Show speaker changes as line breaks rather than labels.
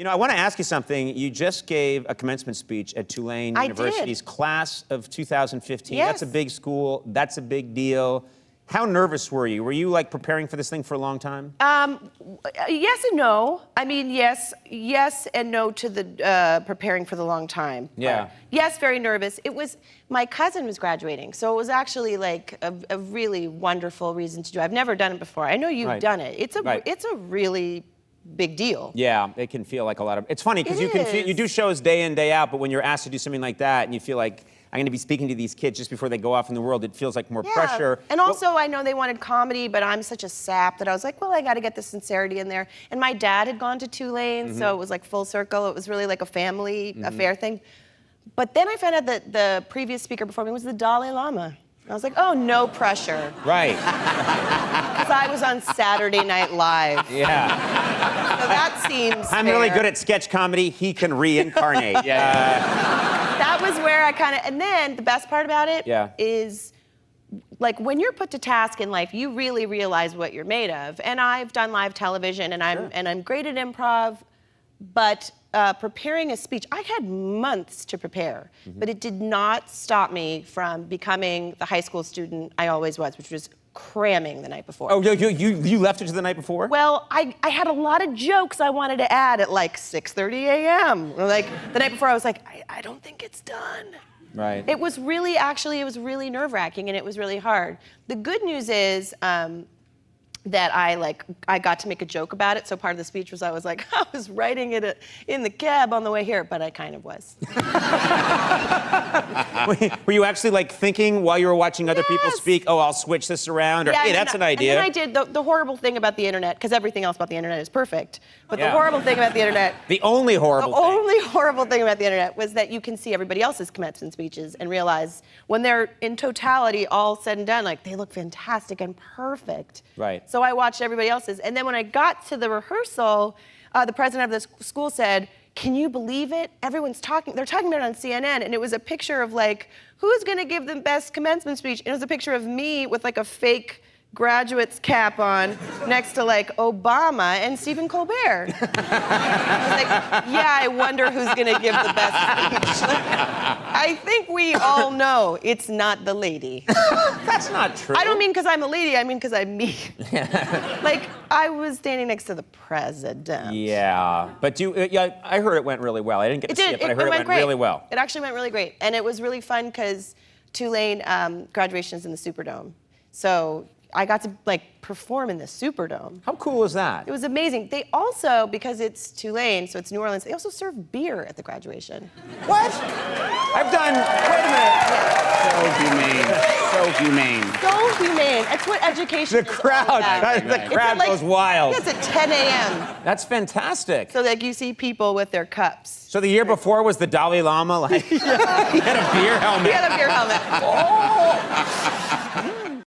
You know, I want to ask you something. You just gave a commencement speech at Tulane University's class of 2015.
Yes.
That's a big school. That's a big deal. How nervous were you? Were you like preparing for this thing for a long time?
Yes and no. I mean, yes and no to the preparing for the long time.
Yeah.
Yes, very nervous. It was, my cousin was graduating, so it was actually like a really wonderful reason to do it. I've never done it before. I know you've done it. It's a really big deal.
Yeah, it can feel like a lot of, it's funny because you do shows day in, day out, but when you're asked to do something like that and you feel like, I'm going to be speaking to these kids just before they go off in the world, it feels like more pressure.
And also, I know they wanted comedy, but I'm such a sap that I was like, well, I got to get the sincerity in there. And my dad had gone to Tulane, so it was like full circle. It was really like a family affair thing. But then I found out that the previous speaker before me was the Dalai Lama. I was like, oh, no pressure.
Right.
Because I was on Saturday Night Live.
Yeah.
So that seems
I'm
fair.
really good at sketch comedy. He can reincarnate.
That was where I kind of, and then the best part about it is, like, when you're put to task in life, you really realize what you're made of. And I've done live television, and I'm great at improv, but preparing a speech, I had months to prepare, but it did not stop me from becoming the high school student I always was, which was cramming the night before.
Oh, you left it to the night before?
Well, I had a lot of jokes I wanted to add at like 6:30 a.m. Like the night before, I was like, I don't think it's done.
Right.
It was really, actually, it was really nerve-wracking and it was really hard. The good news is that I got to make a joke about it. So part of the speech was I was like, I was writing it in the cab on the way here, but I kind of was.
Were you actually like thinking while you were watching other people speak, oh, I'll switch this around, or hey, that's an idea?
And then I did the horrible thing about the internet, because everything else about the internet is perfect, but the horrible thing about the internet...
The only horrible thing.
The only horrible thing about the internet was that you can see everybody else's commencement speeches and realize when they're in totality all said and done, like they look fantastic and perfect.
Right.
So I watched everybody else's, and then when I got to the rehearsal, the president of the school said, can you believe it? Everyone's talking, they're talking about it on CNN, and it was a picture of like, who's gonna give the best commencement speech? And it was a picture of me with like a fake graduate's cap on next to like Obama and Stephen Colbert. I was like, yeah, I wonder who's gonna give the best speech. I think we all know it's not the lady.
That's not true.
I don't mean because I'm a lady, I mean because I'm me. Like, I was standing next to the president.
Yeah, but I heard it went really well. I didn't get to see it, but I heard it went really well.
It actually went really great. And it was really fun because Tulane graduation is in the Superdome. So I got to like perform in the Superdome.
How cool is that?
It was amazing. They also, because it's Tulane, so it's New Orleans, they also serve beer at the graduation.
What? I've done, wait a minute.
So humane. So humane.
So humane. That's what education
The crowd goes wild.
It's at 10 a.m.
That's fantastic.
So like you see people with their cups.
So the year before was the Dalai Lama, like, he had a beer helmet.
He had a beer helmet. Oh!